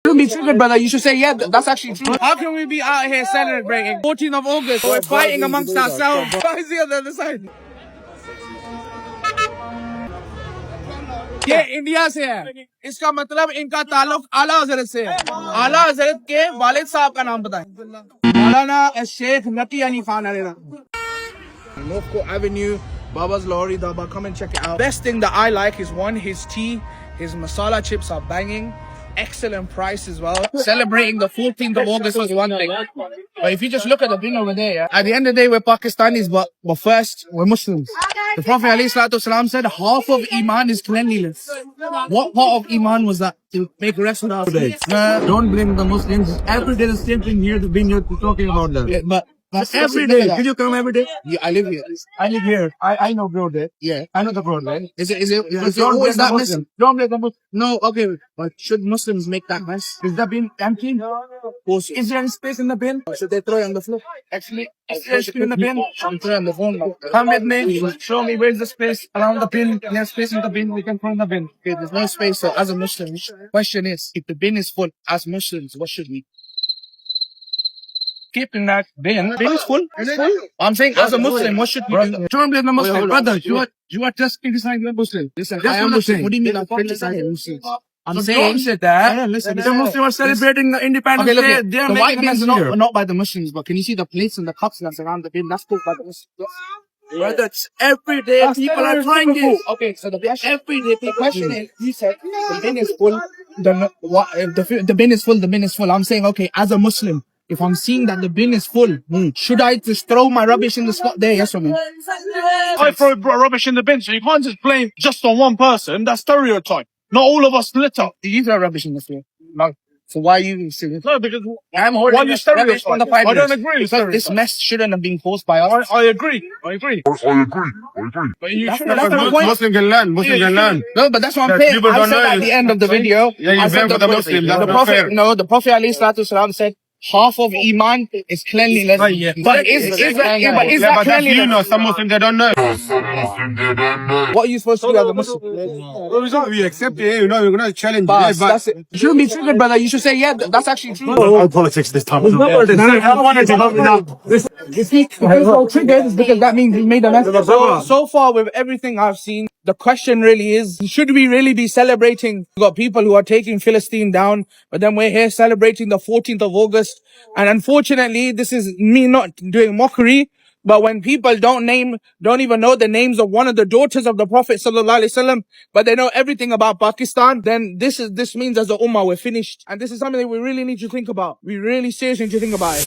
Shouldn't be triggered, brother. You should say, yeah, that's actually true. How can we be out here celebrating 14th of August? We're fighting amongst ourselves. Why is he on the other side? ये India से है, इसका मतलब इनका ताल्लुक आला हजरत से है। आला हजरत के वालिद साहब का नाम बताएं। मौलाना शेख नकी Ali Khan Arena. North Court Avenue, Baba's Lorry Daba. Come and check it out. Best thing that I like is one, his tea, his masala chips are banging. Excellent price as well. Celebrating the 14th of August was one thing. But if you just look at the bin over there, yeah, at the end of the day, we're Pakistanis, but first, we're Muslims. The Prophet ﷺ said half of Iman is cleanliness. What part of Iman was that? To make a rest of our days. Don't blame the Muslims. Every day the same thing here, the bin you're talking about that. Yeah, but Every day. Did you come every day? yeah, I live here. I live here. I know bro there. Yeah. I know the bro there. Is it Don't always blame that the mess? Muslims. Don't blame the Muslims. No, okay, but should Muslims make that mess? Is the bin empty? Is there any space in the bin? Should they throw it on the floor? Actually, is there space in the bin? I'm throwing the phone. Come with me. Show me where's the space around the bin. There's space in the bin. We can throw in the bin. Okay, there's no space. So as a Muslim, question is, if the bin is full, as Muslims, what should we? Keep in that bin. Bin is full. It's full. I'm saying, as a Muslim, what should we do? Don't blame the Muslim. Wait, hold on. Brother, you are just criticizing the Muslim. Listen, That's I am what I'm Muslim. saying. What do you mean I'm criticizing Muslims? I'm So saying, don't say that. No, listen, The Muslims are celebrating the Independence okay, look, Day. at They are the white making a bins mess here. not by the Muslims, but can you see the plates and the cups that's around the bin? That's cooked by the Muslims. Brother, it's every day people are trying it. Okay, so the question is, you said the bin is full. If the bin is full, the bin is full. I'm saying, okay, as a Muslim, if I'm seeing that the bin is full, should I just throw my rubbish in the spot there? Yes or no? I throw rubbish in the bin, so you can't just blame just on one person. That's stereotype. Not all of us litter. Do you throw rubbish in the floor? No. So why are you saying? No, because I'm why holding you this rubbish from the stereotype? I don't fibers. agree. Because this mess shouldn't have been caused by us. I agree. I agree. But you That's shouldn't the have point. Muslim can learn. Muslim can learn. No, but that's what I'm That saying. people I don't said know at is- the end of the video. Yeah, you I said blame for the Muslim. That's the not Prophet, fair. no, the Prophet ﷺ said half of Iman is cleanliness. But is that But that's you know, cleanliness? some Muslims they don't know. What are you supposed to do as a Muslim? Well, it's not we accept it, you know, we're gonna challenge But it, but that's it. You shouldn't be triggered, brother. You should say, yeah, that's actually true. No politics this time. If he's so triggered, it's because that means he made a mess. So far, with everything I've seen, the question really is, should we really be celebrating? We've got people who are taking Philistine down, but then we're here celebrating the 14th of August. And unfortunately, this is me not doing mockery, but when people don't even know the names of one of the daughters of the Prophet ﷺ, but they know everything about Pakistan, then this means as a ummah, we're finished. And this is something that we really need to think about. We really seriously need to think about it.